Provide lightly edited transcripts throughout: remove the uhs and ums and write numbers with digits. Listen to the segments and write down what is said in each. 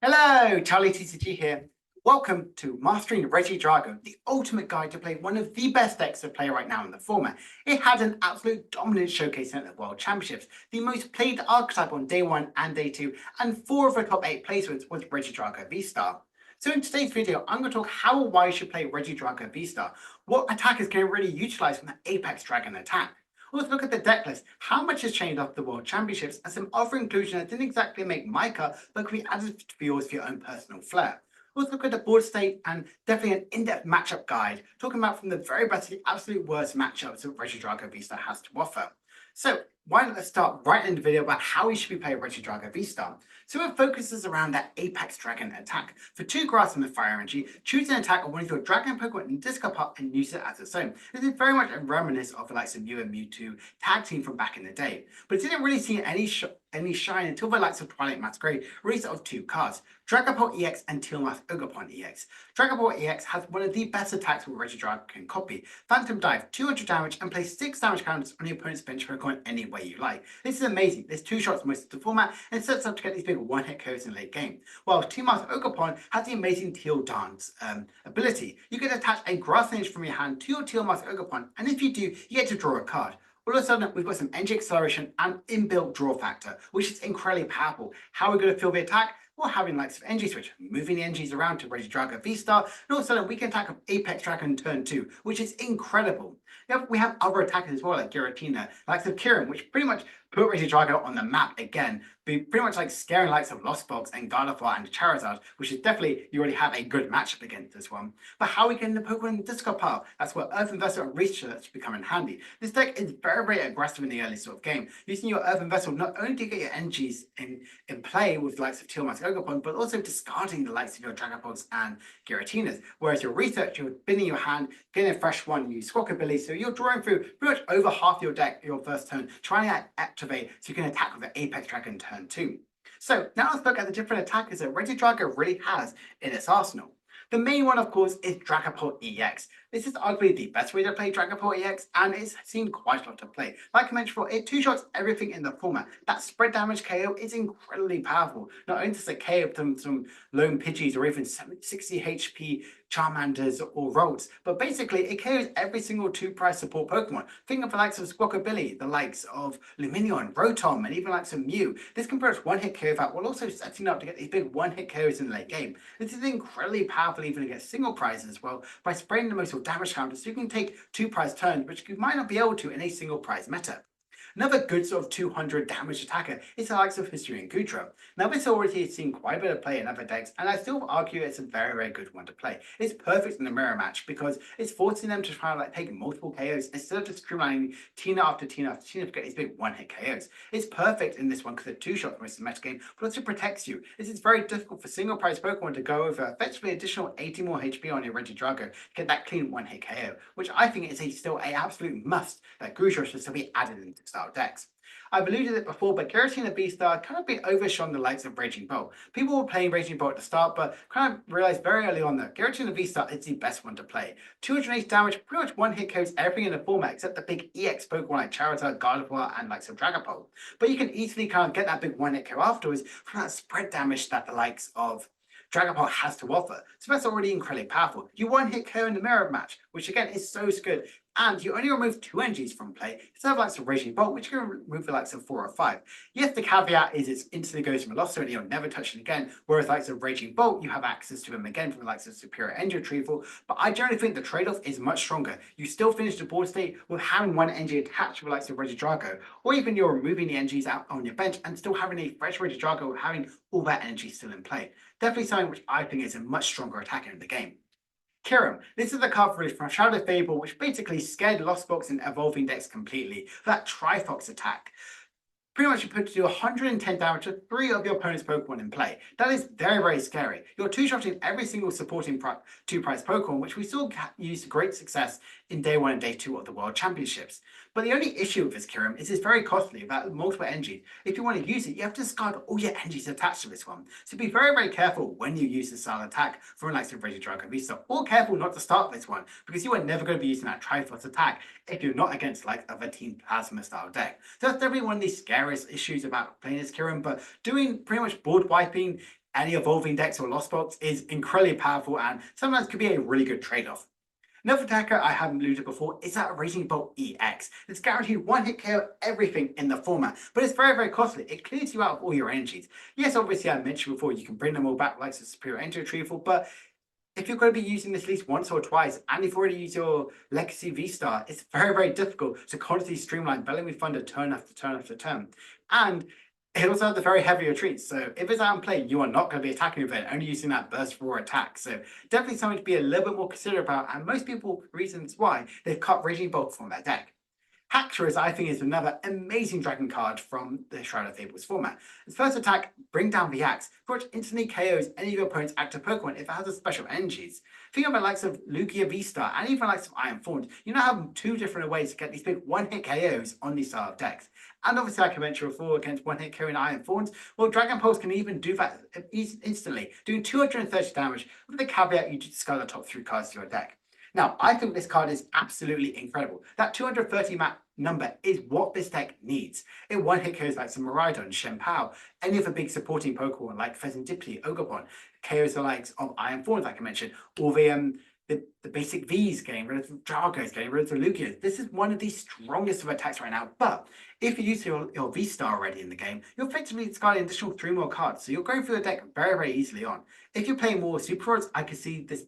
Hello, Charlie TCG here. Welcome to Mastering Regidrago, the ultimate guide to play one of the best decks to play right now in the format. It had an absolute dominant showcase at the World Championships, the most played archetype on day 1 and day 2, and 4 of the top 8 placements was Regidrago V-Star. So in today's video, I'm going to talk how or why you should play Regidrago V-Star, what attackers can really utilize from the Apex Dragon attack. Let's look at the deck list, how much has changed after the World Championships, and some other inclusion that didn't exactly make my cut, but can be added to yours for your own personal flair. Let's look at the board state and definitely an in-depth matchup guide, talking about from the very best to the absolute worst matchups that Regidrago V-Star has to offer. So why don't let's start right in the video about how you should be playing Regidrago V-Star. So it focuses around that Apex Dragon attack. For 2 grass and the fire energy, choose an attack on one of your Dragon Pokemon and discard up and use it as its own. This is very much a reminiscence of the likes of Mew and Mewtwo tag team from back in the day. But it didn't really see any shine until the likes of Twilight Masquerade released of 2 cards, Dragapult EX and Teal'c Ogerpon EX. Dragapult EX has one of the best attacks with Regidrago can copy. Phantom Dive, 200 damage, and place 6 damage counters on your opponent's bench Pokemon any way you like. This is amazing. There's 2 shots most of the format and it sets up to get these big one-hit KOs in late game. While Teal'c Ogerpon has the amazing Teal Dance ability. You can attach a grass energy from your hand to your Teal'c Ogerpon, and if you do, you get to draw a card. All of a sudden, we've got some energy acceleration and inbuilt draw factor, which is incredibly powerful. How are we going to feel the attack? Well, having likes of energy switch, moving the energies around to Regidrago V-Star, and all of a sudden we can attack Apex Dragon turn 2, which is incredible. We have other attackers as well, like Giratina, likes of Kirin, which pretty much put Regidrago on the map again, be pretty much like scaring likes of Lost Box and Gardevoir and Charizard, which is definitely, you already have a good matchup against this one. But how are we getting the Pokemon in discard pile? That's where Earth Vessel and Research become in handy. This deck is very, very aggressive in the early sort of game. Using your Earth Vessel, not only do you get your energies in play with the likes of Teal'c Ogerpon, but also discarding the likes of your Dragapults and Giratinas. Whereas your Research, you're binning your hand, getting a fresh one, you Squawkabilly, so you're drawing through pretty much over half your deck your first turn, trying to activate so you can attack with the Apex Dragon turn 2. So now let's look at the different attackers that Regidrago really has in its arsenal. The main one, of course, is Dragapult EX. This is arguably the best way to play Dragapult EX, and it's seen quite a lot of play. Like I mentioned before, it 2-shots everything in the format. That spread damage KO is incredibly powerful. Not only does it KO some lone Pidgeys or even 60 HP Charmanders or Rolts, but basically it KOs every single 2-price support Pokemon. Think of the likes of Squawkabilly, the likes of Lumineon, Rotom, and even likes of Mew. This can put one-hit KO out while also setting up to get these big one-hit KOs in the late game. This is incredibly powerful even against single prizes as well, by spraying the most damage counters so you can take 2-prize turns, which you might not be able to in a single prize meta. Another good sort of 200 damage attacker is the likes of Hisuian Goodra. Now this already has seen quite a bit of play in other decks, and I still argue it's a very, very good one to play. It's perfect in the mirror match because it's forcing them to try to take multiple KOs instead of just streamlining Tina after Tina after Tina to get these big one-hit KOs. It's perfect in this one because it's 2-shots most of the metagame, but also protects you. This is very difficult for single prize Pokemon to go over effectively additional 80 more HP on your Regidrago to get that clean one-hit KO, which I think is still an absolute must that Goodra should still be added into style decks. I've alluded to it before, but Giratina V-Star kind of been overshone the likes of Raging Bolt. People were playing Raging Bolt at the start, but kind of realized very early on that Giratina V-Star is the best one to play. 280 damage, pretty much one-hit KOs everything in the format except the big EX Pokemon like Charizard, Gardevoir, and likes of Dragapult. But you can easily kind of get that big one-hit KO afterwards from that spread damage that the likes of Dragapult has to offer. So that's already incredibly powerful. You one-hit KO in the mirror match, which again is so good. And you only remove 2 energies from play instead of likes of Raging Bolt, which you can remove the likes of 4 or 5. Yes, the caveat is it instantly goes from Velocity and you'll never touch it again, whereas likes of Raging Bolt, you have access to them again from the likes of Superior Energy Retrieval. But I generally think the trade-off is much stronger. You still finish the board state with having 1 energy attached to the likes of Regidrago, or even you're removing the energies out on your bench and still having a fresh Regidrago with having all that energy still in play. Definitely something which I think is a much stronger attacker in the game. Kirin. This is the card released from Shadow Fable, which basically scared Lost Box and Evolving decks completely for that Trifox attack. Pretty much you put to do 110 damage to 3 of your opponent's Pokemon in play. That is very, very scary. You're 2-shotting every single supporting 2-price Pokemon, which we saw use to great success in day 1 and day 2 of the World Championships. But the only issue with this Kirin is it's very costly, about multiple energies. If you want to use it, you have to discard all your energies attached to this one. So be very, very careful when you use this style attack from likes of Regidrago V-Star. Or careful not to start this one, because you are never going to be using that Triforce attack if you're not against like a Team Plasma style deck. So that's definitely one of the scariest issues about playing this Kirin, but doing pretty much board wiping any evolving decks or Lost Box is incredibly powerful and sometimes could be a really good trade-off. Another attacker I haven't alluded before is that Regidrago EX. It's guaranteed one-hit KO everything in the format, but it's very costly. It clears you out of all your energies. Yes, obviously I mentioned before you can bring them all back like a superior energy retrieval, but if you're going to be using this at least once or twice, and you've already used your Legacy V-Star, it's very difficult to constantly streamline Bellamy Thunder turn after turn after turn. And it also has the very heavy retreats, so if it's out in play, you are not going to be attacking with it, only using that burst raw attack. So definitely something to be a little bit more considerate about, and most people, reasons why they've cut Raging Bolt from their deck. Hackers, I think, is another amazing dragon card from the Shroud of Fables format. Its first attack, bring down the axe, which instantly KOs any of your opponent's active Pokemon if it has a special energies. Think of the likes of Lugia V-Star and even the likes of Iron Thorns. You now have two different ways to get these big one-hit KOs on these style of decks. And obviously, like I mentioned before, against one-hit KO in Iron Thorns, well, Dragapult can even do that instantly, doing 230 damage with the caveat you discard the top 3 cards of your deck. Now, I think this card is absolutely incredible. That 230 number is what this deck needs. It one-hit KOs like some Miraidon, Chien-Pao, any of the big supporting Pokemon like Pheasantiply, Ogerpon, KOs the likes of Iron Thorns, like I mentioned, or the basic Vs getting rid of the Dragos, getting rid of the Lugias. This is one of the strongest of attacks right now, but if you use your V-Star already in the game, you're effectively discarding an additional 3 more cards, so you're going through the deck very easily on. If you're playing more Super Rods, I could see this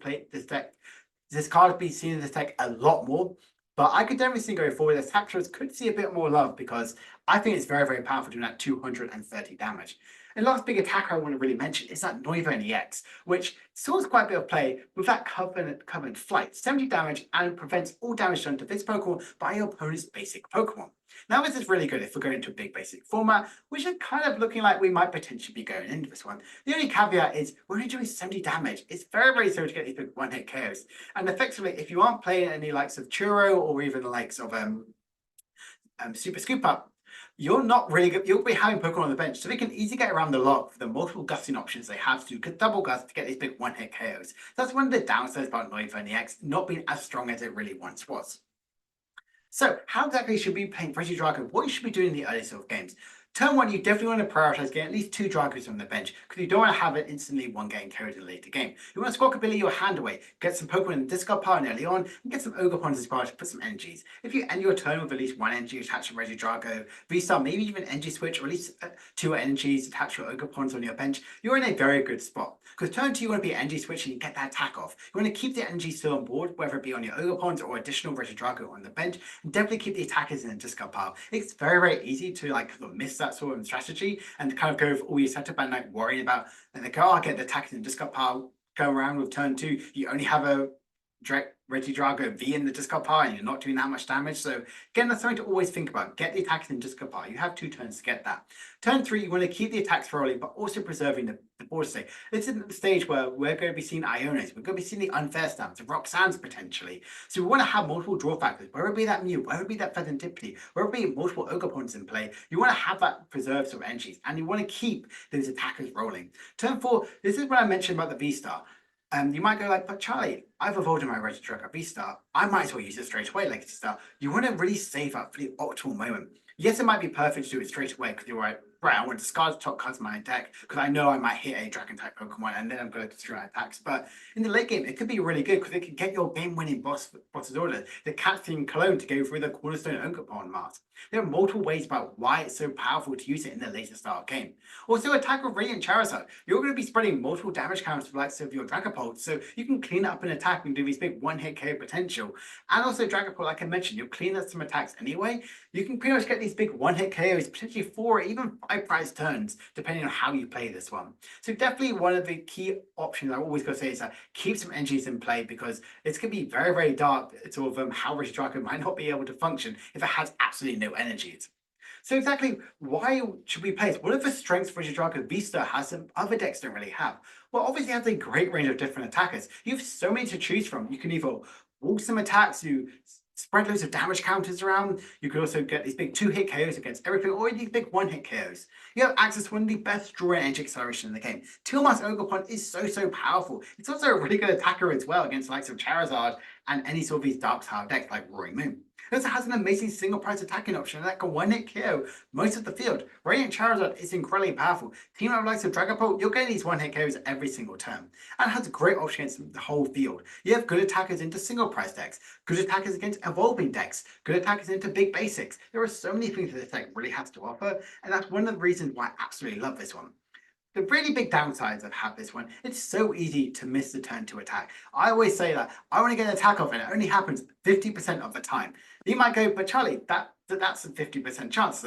card be seen in this deck a lot more, but I could definitely see going forward that Hackers could see a bit more love because I think it's very powerful doing that 230 damage. And last big attacker I want to really mention is that Noivern EX, which solves quite a bit of play with that Covenant Flight, 70 damage, and prevents all damage done to this Pokemon by your opponent's basic Pokemon. Now this is really good if we're going to a big basic format, which is kind of looking like we might potentially be going into this one. The only caveat is we're only doing 70 damage. It's very slow to get these big one-hit KOs. And effectively, if you aren't playing any likes of Churro or even the likes of Super Scoop Up, you're not really good. You'll be having Pokemon on the bench, so they can easily get around the lock with the multiple gusting options they have to double gust to get these big one-hit KOs. That's one of the downsides about Noivern EX not being as strong as it really once was. So how exactly should we be playing Regidrago? What you should be doing in the early sort of games? Turn 1, you definitely want to prioritize getting at least 2 Dragos on the bench because you don't want to have it instantly one getting carried in the later game. You want to Squawkabilly your hand away, get some Pokemon in the discard pile early on, and get some Ogerpons as well to put some energies. If you end your turn with at least 1 energy attached to Regidrago, V-Star, maybe even energy switch, or at least 2 energies attached to your Ogerpons on your bench, you're in a very good spot. Because turn 2, you want to be energy switch and you get that attack off. You want to keep the energy still on board, whether it be on your Ogerpons or additional Regidrago on the bench, and definitely keep the attackers in the discard pile. It's very easy to miss that sort of strategy and kind of go with all your setup and worrying about I'll get the attackers in the discard pile, go around with turn 2, you only have a Regidrago V in the discard pile and you're not doing that much damage. So again, that's something to always think about. Get the attacks in the discard pile. You have 2 turns to get that. Turn 3, you want to keep the attacks rolling, but also preserving the board state. This isn't the stage where we're going to be seeing Ionos. We're going to be seeing the unfair stamps, the Roxannes potentially. So we want to have multiple draw factors, whether it be that Mew, whether it be that Pheasantiply, whether it be multiple Ogerpons in play. You want to have that preserved sort of energies, and you want to keep those attackers rolling. Turn 4, this is what I mentioned about the V-Star. You might go but Charlie, I've evolved in my Regidrago V-Star. I might as well use it straight away like Star. You want to really save up for the optimal moment. Yes, it might be perfect to do it straight away because you're right, I want to discard the top cards of my deck because I know I might hit a Dragon-type Pokemon and then I'm going to destroy attacks. But in the late game, it could be really good because it can get your game-winning boss's order, the Catherine Cologne to go through the Cornerstone Ogerpon mask. There are multiple ways about why it's so powerful to use it in the later style game. Also, attack with Radiant Charizard. You're going to be spreading multiple damage counters for likes of your Dragapult, so you can clean up an attack and do these big one-hit KO potential. And also Dragapult, like I mentioned, you'll clean up some attacks anyway. You can pretty much get these big one-hit KOs, potentially 4 or even 5 prize turns, depending on how you play this one. So definitely one of the key options I always go to say is that keep some energies in play because it's going to be very dark sort of how Regidrago might not be able to function if it has absolutely no energies. So exactly why should we play it? One of the strengths Regidrago V-Star has that other decks don't really have. Well, obviously it has a great range of different attackers. You have so many to choose from. You can either wall some attacks, you spread loads of damage counters around. You could also get these big 2-hit KOs against everything, or these big 1-hit KOs. You have access to one of the best draw and energy acceleration in the game. Tilmas Ogerpon is so powerful. It's also a really good attacker as well against the likes of Charizard and any sort of these Dark Tower decks like Roaring Moon. It also has an amazing single price attacking option that can one-hit KO most of the field. Radiant Charizard is incredibly powerful. Team up likes of Dragapult, you're getting these one-hit KOs every single turn. And it has a great option against the whole field. You have good attackers into single price decks, good attackers against evolving decks, good attackers into big basics. There are so many things that this deck really has to offer, and that's one of the reasons why I absolutely love this one. The really big downsides of have this one, it's so easy to miss the turn to attack. I always say that I want to get an attack off and it only happens 50% of the time. You might go, but Charlie, that's a 50% chance.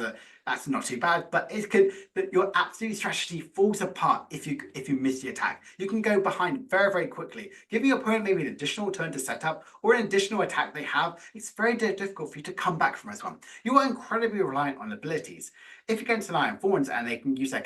That's not too bad, but it could that your absolute strategy falls apart if you miss the attack. You can go behind very, very quickly, giving your opponent maybe an additional turn to set up or an additional attack they have. It's very difficult for you to come back from this one. You are incredibly reliant on abilities. If you're against an Iron Thorns and they can use their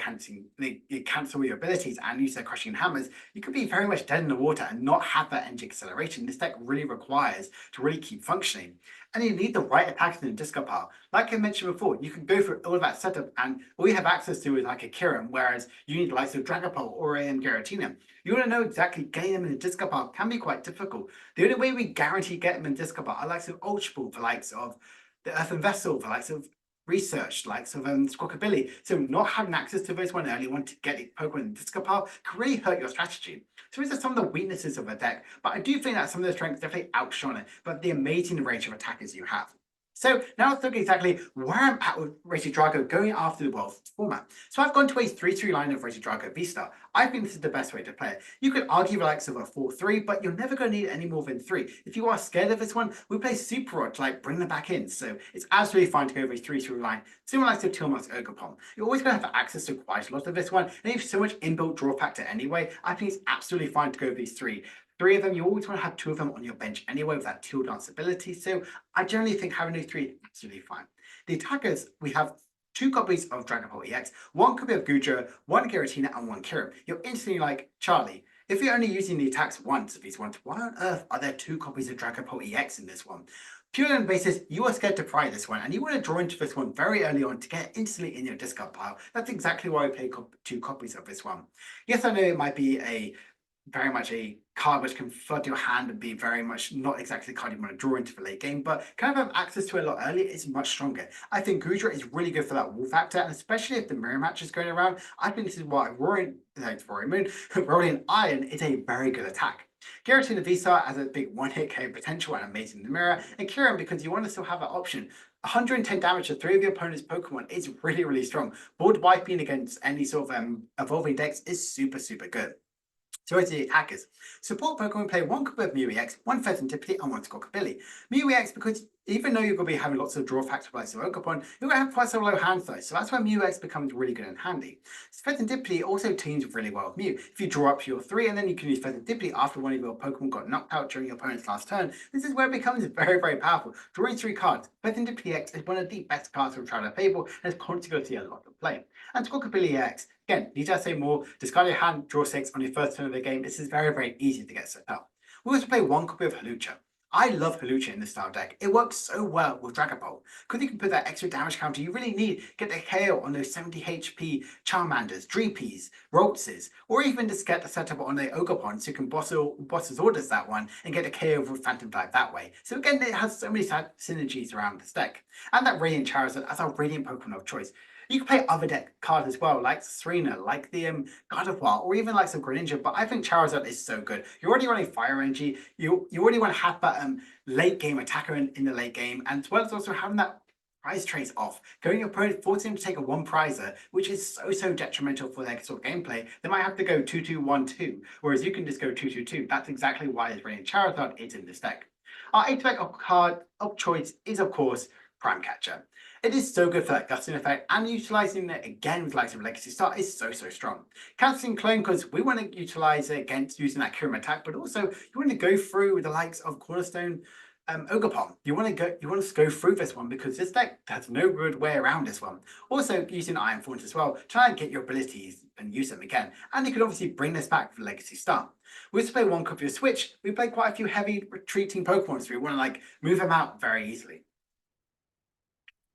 they cancel your abilities and use their crushing hammers, you could be very much dead in the water and not have that energy acceleration this deck really requires to really keep functioning. And you need the right attackers in the discard pile. Like I mentioned before, you can go through all of that setup and all you have access to is like a Kirin, whereas you need the likes of Dragapult or a Giratina. You want to know exactly getting them in the discard pile can be quite difficult. The only way we guarantee get them in the discard pile are likes of Ultra Ball, the likes of the Earthen Vessel, the likes of Research, likes of Squawkabilly. So not having access to this one early on to get the Pokemon in the discard pile can really hurt your strategy. So these are some of the weaknesses of a deck, but I do think that some of the strengths definitely outshone it, but the amazing range of attackers you have. So now let's look exactly where I'm at with Regidrago going after the World format. So I've gone to a 3-3 line of Regidrago V-Star. I think this is the best way to play it. You could argue the likes of a 4-3, but you're never going to need any more than 3. If you are scared of this one, we play Super Rod to like bring them back in. So it's absolutely fine to go with a 3-3 line, similar like to Tiamat's Ogerpon. You're always going to have access to quite a lot of this one, and you have so much inbuilt draw factor anyway, I think it's absolutely fine to go with these 3. 3 of them, you always want to have 2 of them on your bench anyway with that Teal Dance ability, so I generally think having those 3 is absolutely fine. The attackers, we have 2 copies of Dragapult EX, 1 copy of Goodra, 1 Giratina, and 1 Kirin. You're instantly like, Charlie, if you're only using the attacks once of these ones, why on earth are there 2 copies of Dragapult EX in this one? Purely on the basis, you are scared to pry this one, and you want to draw into this one very early on to get it instantly in your discard pile. That's exactly why I play 2 copies of this one. Yes, I know it might be very much a card which can flood your hand and be very much not exactly the card you want to draw into the late game, but kind of have access to it a lot earlier is much stronger. I think Goodra is really good for that wall factor, and especially if the mirror match is going around, I think this is why Roarng Iron is a very good attack. Giratina V-Star has a big one-hit KO potential and amazing in the mirror, and Kirin because you want to still have that option. 110 damage to 3 of your opponent's Pokemon is really, really strong. Board wiping against any sort of evolving decks is super, super good. So as the attackers, support Pokemon play 1 copy of Mew EX, 1 Pheasantipity, and 1 Squawkabilly. Mew EX because even though you're going to be having lots of draw factor like Ogerpon, you're going to have quite a low hand size, so that's why Mew EX becomes really good and handy. Pheasantipity also teams really well with Mew. If you draw up your 3 and then you can use Pheasantipity after one of your Pokemon got knocked out during your opponent's last turn, this is where it becomes very, very powerful. Drawing 3 cards, Pheasantipity X is one of the best cards from Traveler Fable and is constantly going to see a lot of play. And Squawkabilly X, again, need to say more, discard your hand, draw 6 on your first turn of the game. This is very, very easy to get set up. We also play 1 copy of Hawlucha. I love Hawlucha in this style deck. It works so well with Dragapult. Because you can put that extra damage counter you really need, get the KO on those 70 HP Charmanders, Dreepies, Roltzes, or even just get the setup on the Ogerpon so you can boss's orders that one and get a KO with Phantom Dive that way. So again, it has so many synergies around this deck. And that Radiant Charizard as our Radiant Pokemon of choice. You can play other deck cards as well, like Serena, like the Gardevoir, or even like some Greninja, but I think Charizard is so good. You're already running Fire Energy, you already want to have that late game attacker in the late game, and as well as also having that prize trace off. Going your opponent, forcing him to take a 1 prizer, which is so detrimental for their sort of gameplay. They might have to go 2-2-1-2, whereas you can just go 2-2-2. That's exactly why his Radiant Charizard is in this deck. Our 8th deck card of choice is, of course, Prime Catcher. It is so good for that gusting effect, and utilizing it again with likes of Legacy Star is so strong. Cancelling Clone because we want to utilize it against using that Kirin attack, but also you want to go through with the likes of Cornerstone Ogerpon. You want to go through this one because this deck has no good way around this one. Also using Iron Thorns as well, try and get your abilities and use them again. And you could obviously bring this back for Legacy Star. We also play 1 copy of Switch. We play quite a few heavy retreating Pokemon, so we want to like move them out very easily.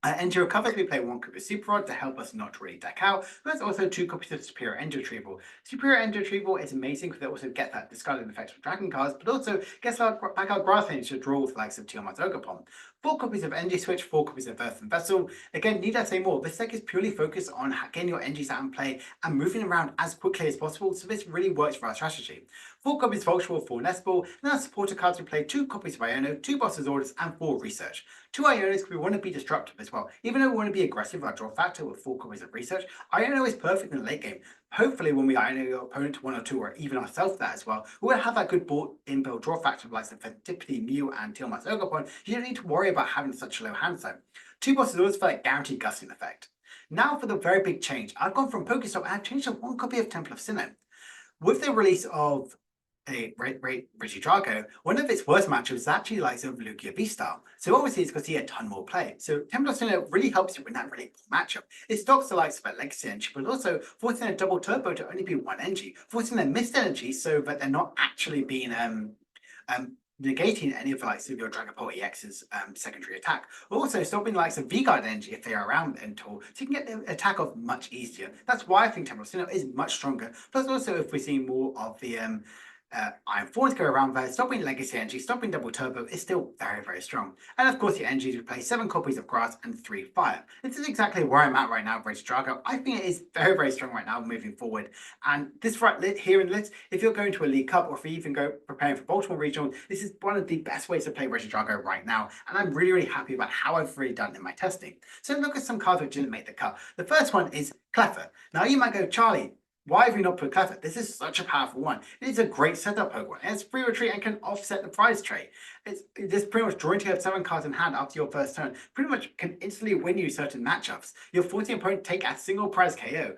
Enter covers, we play 1 copy of Super Rod to help us not really deck out, but there's also 2 copies of Superior End Retrieval. Superior End Retrieval is amazing because they also get that discarding effect for Dragon cards, but also gets back our Grass Lane to draw with the likes of Tiamat's Ogerpon. 4 copies of Energy Switch, 4 copies of Earthen Vessel. Again, need I say more? This deck is purely focused on getting your energies out in play and moving around as quickly as possible, so this really works for our strategy. 4 copies of Ultra Ball, 4 Nest Ball, and our supporter cards we play 2 copies of Iono, 2 Boss's Orders, and 4 Research. 2 Ionos because we want to be disruptive as well. Even though we want to be aggressive with our draw factor with 4 copies of Research, Iono is perfect in the late game. Hopefully when we Iono your opponent to 1 or 2, or even ourselves that as well, we will have that good inbuilt draw factor like the Fentipity, Mew, and Tiamat's Ogerpon. You don't need to worry about having such a low hand size. 2 Boss's Orders for that guaranteed gusting effect. Now for the very big change. I've gone from Pokestop and I've changed to 1 copy of Temple of Sinnoh. With the release of Regidrago, one of its worst matchups is actually like of Lugia V-Star. So obviously it's going to see a ton more play. So Temple of Sinnoh really helps you in that really poor matchup. It stocks the likes of Legacy Energy, but also forcing a double turbo to only be 1 energy, forcing their missed energy so that they're not actually being negating any of the likes of your Dragapult EX's secondary attack. Also stopping the likes of V-Guard energy if they are around until, so you can get the attack off much easier. That's why I think Temple of Sinnoh is much stronger. Plus also if we're seeing more of the Iron Thorns go around there, stopping Legacy Energy, stopping Double Turbo is still very, very strong. And of course, your energies replace 7 copies of Grass and 3 Fire. This is exactly where I'm at right now with Regidrago. I think it is very, very strong right now moving forward. And this right here in the list, if you're going to a League Cup or if you even go preparing for Baltimore Regional, this is one of the best ways to play Regidrago right now. And I'm really, really happy about how I've really done in my testing. So look at some cards that didn't make the cut. The first one is Cleffa. Now you might go, Charlie, why have you not put Cleffa? This is such a powerful one. It is a great setup Pokemon. It's free retreat and can offset the prize trade. It's pretty much drawing together 7 cards in hand after your first turn. Pretty much can instantly win you certain matchups. You're forcing your opponent to take a single prize KO.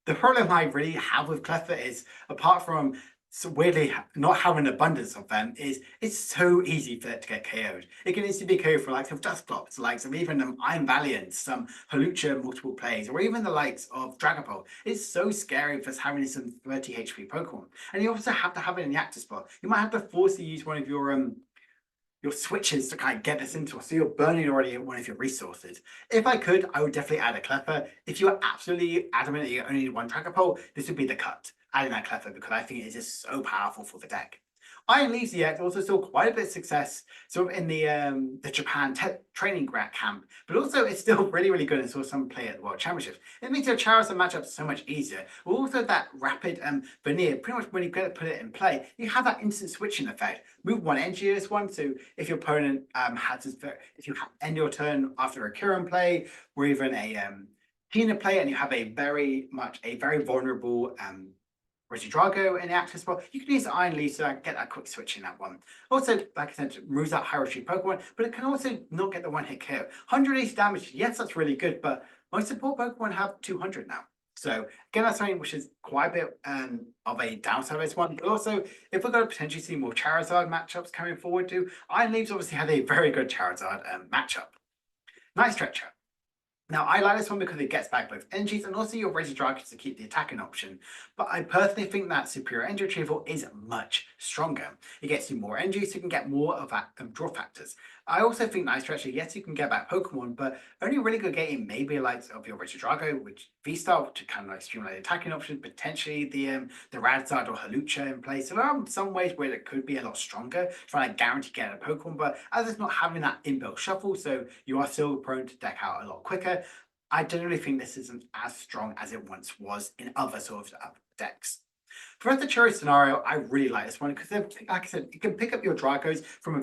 The problem I really have with Cleffa is, apart from weirdly not having an abundance of them, is it's so easy for it to get KO'd. It can instantly be KO'd for likes of Dustclops, likes of even Iron Valiant, some Hawlucha multiple plays, or even the likes of Dragapult. It's so scary for having some 30 HP Pokemon. And you also have to have it in the active spot. You might have to force to use one of your switches to kind of get this into, so you're burning already one of your resources. If I could, I would definitely add a Cleffa. If you are absolutely adamant that you only need 1 Dragapult, this would be the cut. Adding that Cleffa because I think it is just so powerful for the deck. Iron Leaves EX also saw quite a bit of success sort of in the Japan training camp, but also it's still really, really good and saw some play at the World Championships. It makes your Charizard matchup so much easier. But also that rapid veneer, pretty much when you get to put it in play, you have that instant switching effect. Move 1 energy this one, so if your opponent if you end your turn after a Kirin play, or even a Tina play, and you have a very vulnerable Regidrago in the active spot, you can use the Iron Leaf to get that quick switch in that one. Also, like I said, it moves out high retreat Pokemon, but it can also not get the 1-hit KO. 180 damage, yes, that's really good, but most support Pokemon have 200 now. So again, that's something which is quite a bit of a downside of this one. But also, if we're going to potentially see more Charizard matchups coming forward too, Iron Leaves obviously had a very good Charizard matchup. Night Stretcher. Now, I like this one because it gets back both energies and also your Regidrago to keep the attacking option. But I personally think that Superior Energy Retrieval is much stronger. It gets you more energy, so you can get more of that draw factors. I also think Night Stretcher, yes, you can get back Pokemon, but only really good getting maybe like of your Regidrago, which V-Star to kind of like streamline the attacking option, potentially the Radzard or Hawlucha in place. So there are some ways where it could be a lot stronger, trying to guarantee getting a Pokemon, but as it's not having that inbuilt shuffle, so you are still prone to deck out a lot quicker. I generally think this isn't as strong as it once was in other sort of decks. For the Cherry scenario, I really like this one because, like I said, it can pick up your Dragos from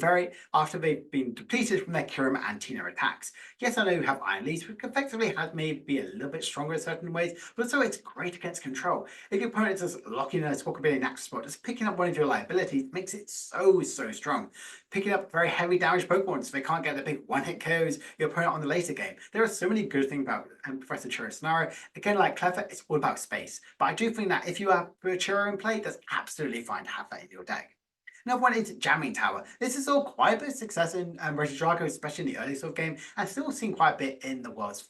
after they've been depleted from their Kirim and Tina attacks. Yes, I know you have Iron Leaves, which effectively has maybe be a little bit stronger in certain ways, but also it's great against control. If your opponent is locking in a Squawkabilly in active spot, just picking up one of your liabilities makes it so strong. Picking up very heavy damage Pokemon so they can't get the big 1-hit KOs your opponent on the later game. There are so many good things about Professor Cherry's scenario. Again, like Cleffa, it's all about space. But I do think that if you have Cherry in play, that's absolutely fine to have that in your deck. Another one is Jamming Tower. This is all quite a bit of success in Regidrago, especially in the early sort of game, and still seen quite a bit in the Worlds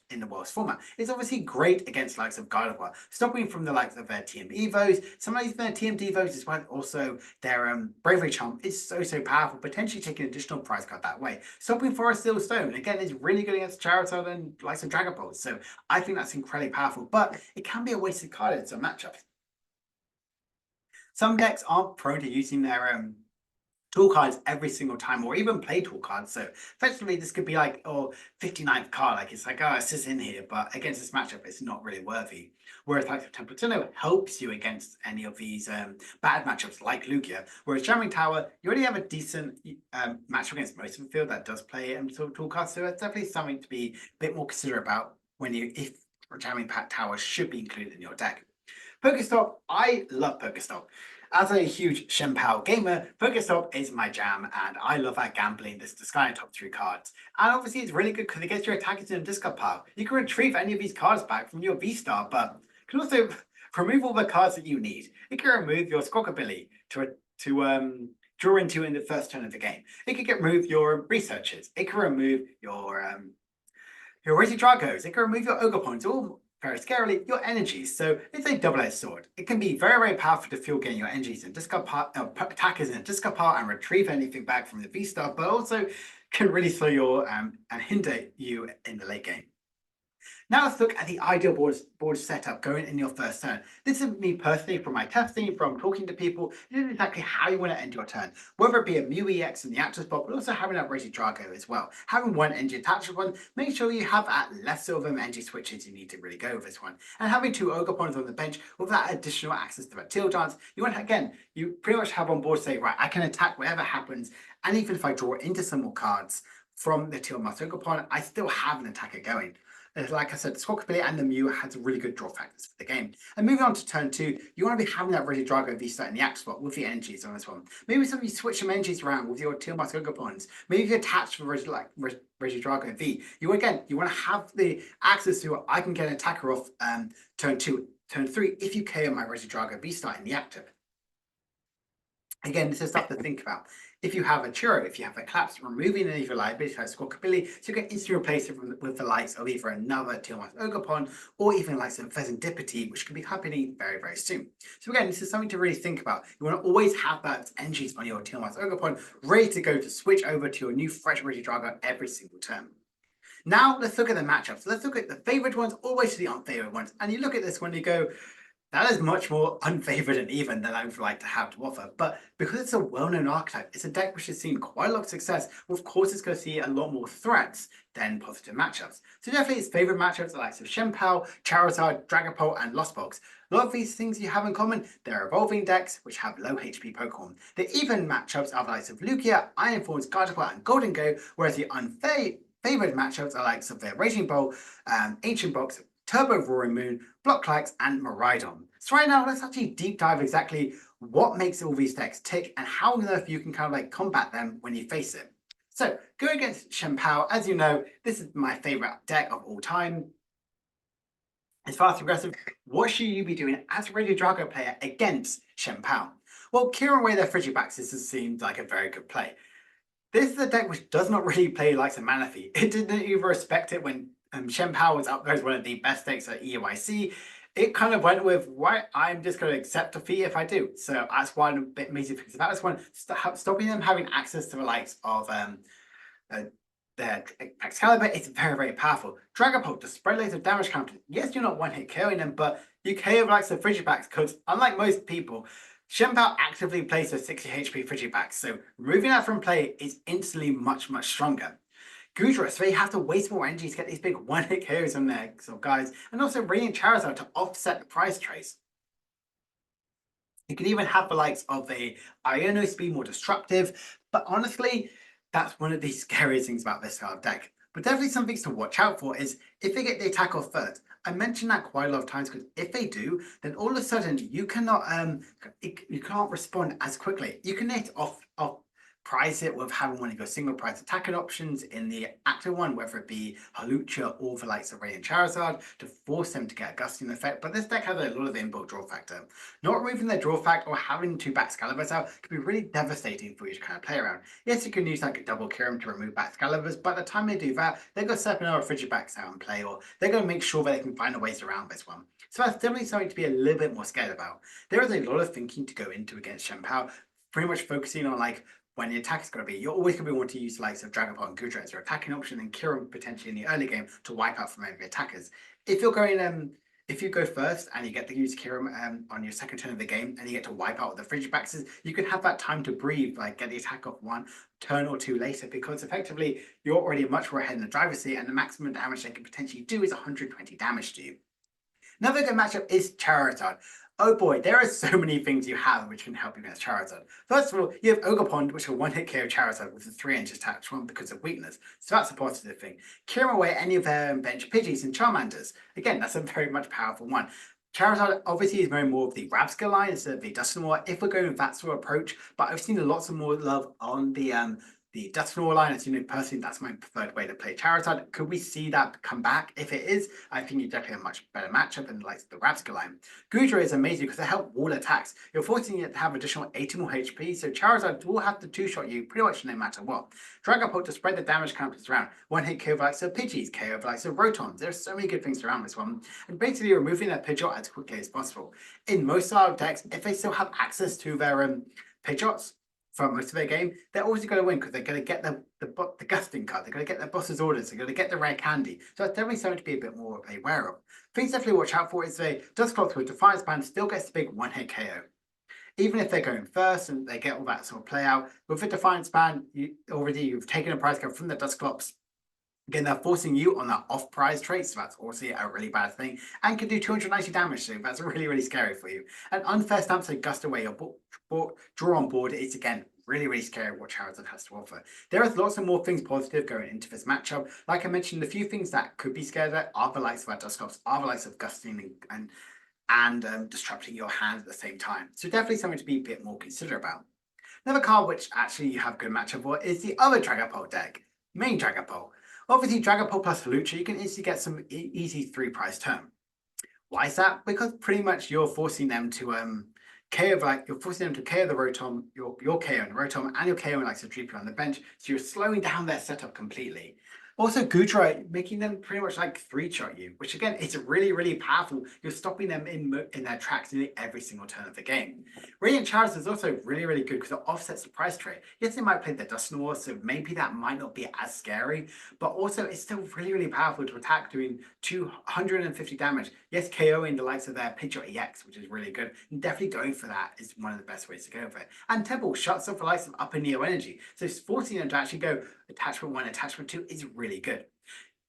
format. It's obviously great against likes of Gardevoir, stopping from the likes of their TM Evos. Some of their TM Evos, as well also their Bravery Charm, is so powerful, potentially taking an additional prize card that way. Stopping Forest Steel Stone, again, is really good against Charizard and likes of Dragapult, so I think that's incredibly powerful, but it can be a wasted card in some matchups. Some decks aren't prone to using their tool cards every single time, or even play tool cards. So effectively this could be like, oh, 59th card, like it's like, oh, it's just in here, but against this matchup it's not really worthy. Whereas like Temperatuno helps you against any of these bad matchups like Lugia. Whereas Jamming Tower, you already have a decent matchup against most of the field that does play tool cards, so it's definitely something to be a bit more considerate about when if Jamming Tower should be included in your deck. Pokestop, I love Pokestop. As a huge Chien-Pao gamer, Pokestop is my jam, and I love that gambling, this discarding top 3 cards. And obviously it's really good because it gets your attackers in a discard pile. You can retrieve any of these cards back from your V-Star, but you can also remove all the cards that you need. It can remove your Squawkabilly to draw into in the first turn of the game. It can remove your researchers. It can remove your Regidragos. It can remove your Ogre all very scarily, your energies. So it's a double-edged sword. It can be very, very powerful to fuel getting your energies and discard attackers in a discard pile and retrieve anything back from the V-Star, but also can really slow your and hinder you in the late game. Now let's look at the ideal board setup going in your first turn. This is me personally from my testing, from talking to people. This is exactly how you want to end your turn. Whether it be a Mew EX in the active spot, but also having that Regidrago as well. Having one energy attached to one, make sure you have at less of them energy switches you need to really go with this one. And having 2 Ogre Pawns on the bench with that additional access to that Teal Dance, you want to, again, you pretty much have on board say, right, I can attack whatever happens, and even if I draw into some more cards from the Teal Master Ogre Pawn, I still have an attacker going. Like I said, the Squawkabilly and the Mew has really good draw factors for the game. And moving on to turn 2, you want to be having that Regidrago V-Star in the act spot with the energies on this one. Maybe some of you switch some energies around with your Teal Mask Ogre Pawns. Maybe if you attach the Regidrago V, you want to have the access to I can get an attacker off turn 2, turn 3 if you KO my Regidrago V-Star in the active. Again, this is stuff to think about. If you have a Churro, if you have a Collapse, removing any of your liabilities like Squawkabilly, so you can instantly replace it with the likes of either another Teal Mask Ogre Pawn or even like some Pheasantipity, which could be happening very, very soon. So again, this is something to really think about. You want to always have that energies on your Teal Mask Ogre Pawn ready to go to switch over to your new fresh Regidrago every single turn. Now let's look at the matchups. Let's look at the favored ones all the way to the unfavored ones. And you look at this one, you go, that is much more unfavored and even than I would like to have to offer. But because it's a well-known archetype, it's a deck which has seen quite a lot of success. Well, of course, it's going to see a lot more threats than positive matchups. So definitely its favorite matchups are the likes of Chien-Pao, Charizard, Dragapult, and Lost Box. A lot of these things you have in common, they're evolving decks which have low HP Pokemon. The even matchups are the likes of Lugia, Iron Thorns, Gardevoir, and Gholdengo, whereas the unfavored matchups are likes of the Raging Bull, Ancient Box, Turbo Roaring Moon, BlockLax, and Miraidon. So right now, let's actually deep dive exactly what makes all these decks tick and how on earth you can kind of like combat them when you face it. So going against Chien-Pao, as you know, this is my favorite deck of all time. It's fast aggressive. What should you be doing as a Regidrago player against Chien-Pao? Well, clearing away their Frigibacks, this seems like a very good play. This is a deck which does not really play like a Manaphy. It didn't even respect it when Chien-Pao was up there as one of the best decks at EOIC. It kind of went with, right, I'm just going to accept defeat if I do. So that's one bit amazing things about this one. Stopping them having access to the likes of their Excalibur, it's very, very powerful. Dragapult, the spread laser damage counter. Yes, you're not one-hit KOing them, but you KO the likes of Frigibacks because, unlike most people, Chien-Pao actively plays with 60 HP Frigibacks, so removing that from play is instantly much, much stronger. Gudra, so they have to waste more energy to get these big one-hit KOs on their guys, and also Radiant Charizard to offset the price trace. You can even have the likes of a Ionos be more destructive, but honestly, that's one of the scariest things about this kind of deck. But definitely some things to watch out for is if they get the attack off first. I mentioned that quite a lot of times because if they do, then all of a sudden you cannot you can't respond as quickly. You can hit off price it with having one of your single price attacking options in the active one, whether it be Hawlucha or the likes of Radiant Charizard, to force them to get a gusting effect. But this deck has a lot of inbuilt draw factor. Not removing their draw factor or having 2 Excaliburs out can be really devastating for you to kind of play around. Yes, you can use like a double Kyurem to remove Excaliburs, but by the time they do that, they're going to set another Frigibacks out and play, or they're going to make sure that they can find a ways around this one. So that's definitely something to be a little bit more scared about. There is a lot of thinking to go into against Chien-Pao, pretty much focusing on like when the attack is going to be, you're always going to want to use the likes of Dragapult and Gudra as your attacking option and Kyurem potentially in the early game to wipe out from enemy attackers. If you're going If you go first and you get to use Kieran on your second turn of the game and you get to wipe out the Frigidraxes, you can have that time to breathe, like get the attack off one turn or two later, because effectively you're already much more ahead in the driver's seat and the maximum damage they can potentially do is 120 damage to you. Another good matchup is Charizard. Oh boy, there are so many things you have which can help you against Charizard. First of all, you have Ogerpon, which will one-hit KO Charizard with a 3-inch attack one because of weakness. So that's a positive thing. Clear away any of their bench Pidgeys and Charmanders. Again, that's a very much powerful one. Charizard obviously is very more of the Rabsca line instead of the Dusknoir if we're going with that sort of approach, but I've seen lots of more love on the Dusknoir line. As you know, personally, that's my preferred way to play Charizard. Could we see that come back? If it is, I think you definitely have a much better matchup than like the Rabsca line. Goodra is amazing because they help wall attacks. You're forcing it to have additional 80 more HP, so Charizard will have to two-shot you pretty much no matter what. Dragapult to spread the damage counters around. One-hit KO likes of Pidgeys, KO likes of Rotons. There's so many good things around this one, and basically removing their Pidgeot as quickly as possible. In most style decks, if they still have access to their Pidgeots for most of their game, they're always going to win because they're going to get the gusting card, they're going to get their boss's orders, they're going to get the rare candy. So it's definitely something to be a bit more aware of. Things definitely watch out for is the Dusclops with Defiance Band still gets the big one-hit KO. Even if they're going first and they get all that sort of play out, with the Defiance Band, you've taken a prize card from the Dusclops. Again, they're forcing you on that off-prize trait, so that's also a really bad thing, and can do 290 damage, so that's really, really scary for you. And unfair stamps that gust away your draw on board is, again, really, really scary what Charizard has to offer. There is lots of more things positive going into this matchup. Like I mentioned, a few things that could be scared at are the likes of our Dusclops, are the likes of gusting and disrupting your hand at the same time. So definitely something to be a bit more considerate about. Another card which actually you have good matchup for is the other Dragapult deck, main Dragapult. Obviously, Dragapult plus Lugia, you can instantly get some easy 3-prize turn. Why is that? Because pretty much you're forcing them to KO, you're forcing them to KO the Rotom, you're KOing the Rotom, and you're KOing like Sandreepa on the bench, so you're slowing down their setup completely. Also, Goodra, making them pretty much like 3-shot you, which again, is really, really powerful. You're stopping them in their tracks nearly every single turn of the game. Radiant Charizard is also really, really good because it offsets the price trade. Yes, they might play the Dusknoir, so maybe that might not be as scary, but also it's still really, really powerful to attack, doing 250 damage. Yes, KOing the likes of their Pidgeot EX, which is really good, and definitely going for that is one of the best ways to go for it. And Temple shuts off the likes of Upper Neo Energy, so forcing them to actually go attachment 1, attachment 2 is really good.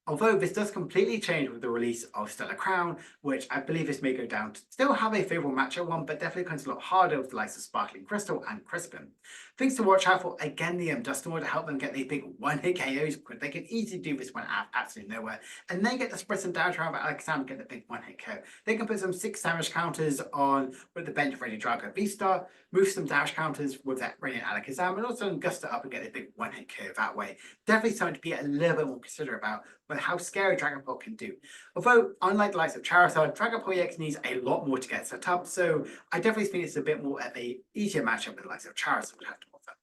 Although this does completely change with the release of Stellar Crown, which I believe this may go down to still have a favourable matchup one, but definitely becomes a lot harder with the likes of Sparkling Crystal and Crispin. Things to watch out for, again, the Dusknoir to help them get these big one-hit KOs, because they can easily do this one out absolutely nowhere, and they get to spread some damage around, but Alexander get the big one-hit KO. They can put some 6 damage counters on with the bench of Regidrago V-Star, move some damage counters with that Radiant Alakazam, and also gust it up and get a big one-hit KO that way. Definitely something to be a little bit more considerate about, but how scary Dragapult can do. Although, unlike the likes of Charizard, Dragapult EX needs a lot more to get set up, so I definitely think it's a bit more of a easier matchup than the likes of Charizard would have to offer.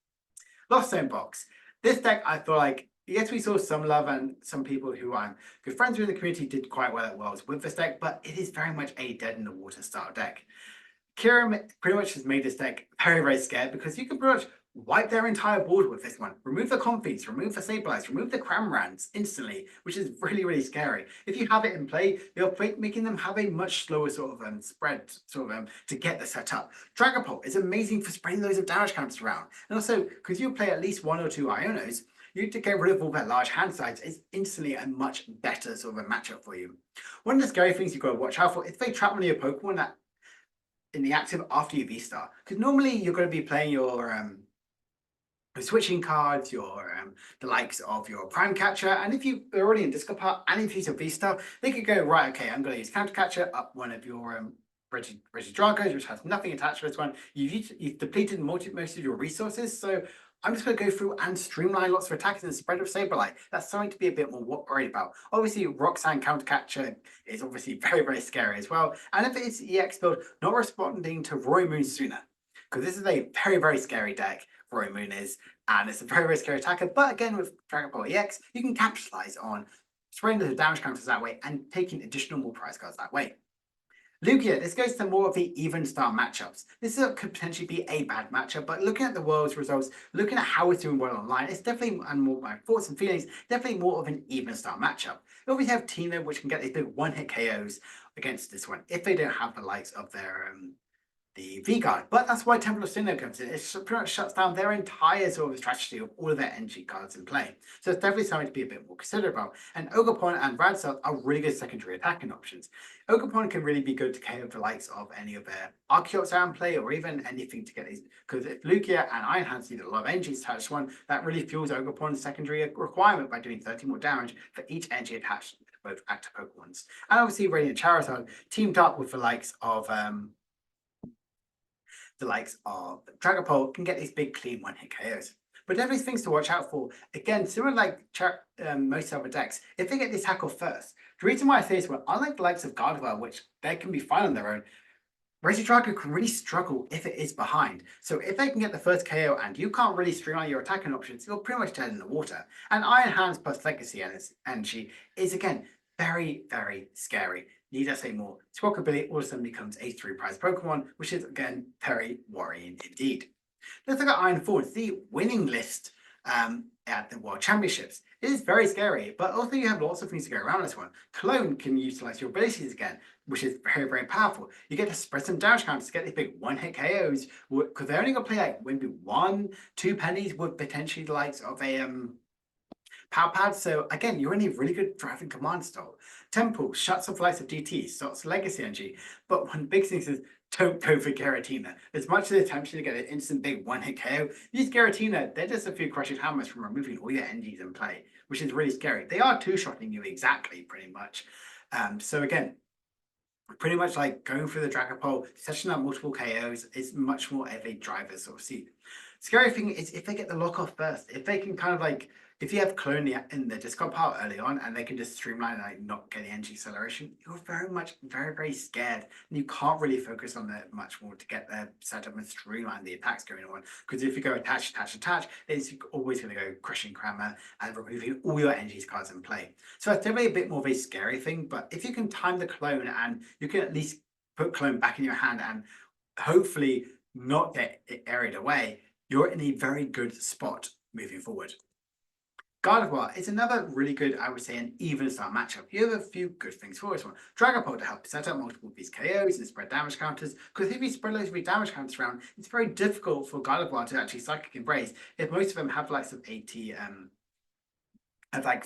Lost Zone Box. This deck, I feel like, yes, we saw some love and some people who I'm good friends with in the community did quite well at Worlds with this deck, but it is very much a dead-in-the-water style deck. Kieran pretty much has made this deck very, very scared because you can pretty much wipe their entire board with this one. Remove the Comfeys, remove the Sableyes, remove the Cramorants instantly, which is really, really scary. If you have it in play, you're making them have a much slower sort of spread to get the setup. Dragapult is amazing for spreading loads of damage counters around. And also, because you play at least 1 or 2 Ionos, you to get rid of all their large hand size is instantly a much better sort of a matchup for you. One of the scary things you've got to watch out for is if they trap one of your Pokemon that in the active after you V-Star. Because normally you're going to be playing your switching cards, your the likes of your Prime Catcher, and if you're already in Disco Part and if you use a V-Star, they could go, right, okay, I'm going to use Counter Catcher up one of your Regidragos, which has nothing attached to this one. You've depleted most of your resources, so I'm just going to go through and streamline lots of attacks and spread of Sableye. That's something to be a bit more worried about. Obviously, Roxanne Counter Catcher is obviously very, very scary as well. And if it's EX build, not responding to Roy Moon sooner, because this is a very, very scary deck, Roy Moon is, and it's a very, very scary attacker. But again, with Dragapult EX, you can capitalize on spreading the damage counters that way and taking additional more prize cards that way. Lugia, this goes to more of the even style matchups. This could potentially be a bad matchup, but looking at the world's results, looking at how it's doing well online, it's definitely, and more my thoughts and feelings, definitely more of an even style matchup. You obviously have Tina, which can get these big one-hit KOs against this one if they don't have the likes of their the V-Guard. But that's why Temple of Sinnoh comes in. It pretty much shuts down their entire sort of strategy of all of their energy cards in play. So it's definitely something to be a bit more considerate about. And Ogerpon and Radstart are really good secondary attacking options. Ogerpon can really be good to KO the likes of any of their Archeops are in play, or even anything to get these. Because if Lugia and Iron Hands need a lot of energy to touch one, that really fuels Ogerpon's secondary requirement by doing 30 more damage for each energy attached to both active Pokemons. And obviously Radiant Charizard teamed up with the likes of Dragapult can get these big clean one-hit KOs. But definitely things to watch out for. Again, similar like most other decks, if they get the attack off first. The reason why I say this one, unlike the likes of Gardevoir, which they can be fine on their own, Regidrago can really struggle if it is behind. So if they can get the first KO and you can't really streamline your attacking options, you're pretty much dead in the water. And Iron Hands plus Legacy Energy is again very, very scary. Need I say more? Squawkabilly all of a sudden becomes a 3-prize Pokemon, which is again very worrying indeed. Let's look at Iron Thorns, the winning list at the World Championships. It is very scary, but also you have lots of things to go around this one. Clone can utilize your abilities again, which is very, very powerful. You get to spread some damage counters to get these big one-hit KOs, because they're only going to play like maybe 1-2 pennies with potentially the likes of a Power Pad. So again, you're in a really good driving command style. Temple shuts off lights of DT, stops Legacy Energy, but one big thing is don't go for Giratina. As much as the attention to get an instant big one-hit KO, use Giratina, they're just a few crushing hammers from removing all your energies in play, which is really scary. They are two-shotting you exactly, pretty much. So again, pretty much like going through the Dragapult, setting up multiple KOs is much more of a driver's sort of seat. Scary thing is if they get the lock off first, if they can kind of like, if you have Clone in the discard pile early on and they can just streamline and like not get the energy acceleration, you're very much very scared and you can't really focus on that much more to get the setup and streamline the attacks going on. Because if you go attach, it's always going to go crushing Crammer and removing all your energy cards in play. So that's definitely a bit more of a scary thing, but if you can time the Clone and you can at least put Clone back in your hand and hopefully not get it aeried away, you're in a very good spot moving forward. Gardevoir is another really good, I would say, an even start matchup. You have a few good things for this one. Dragapult to help set up multiple of these KOs and spread damage counters, because if you spread loads of damage counters around, it's very difficult for Gardevoir to actually Psychic Embrace if most of them have likes of 80 of like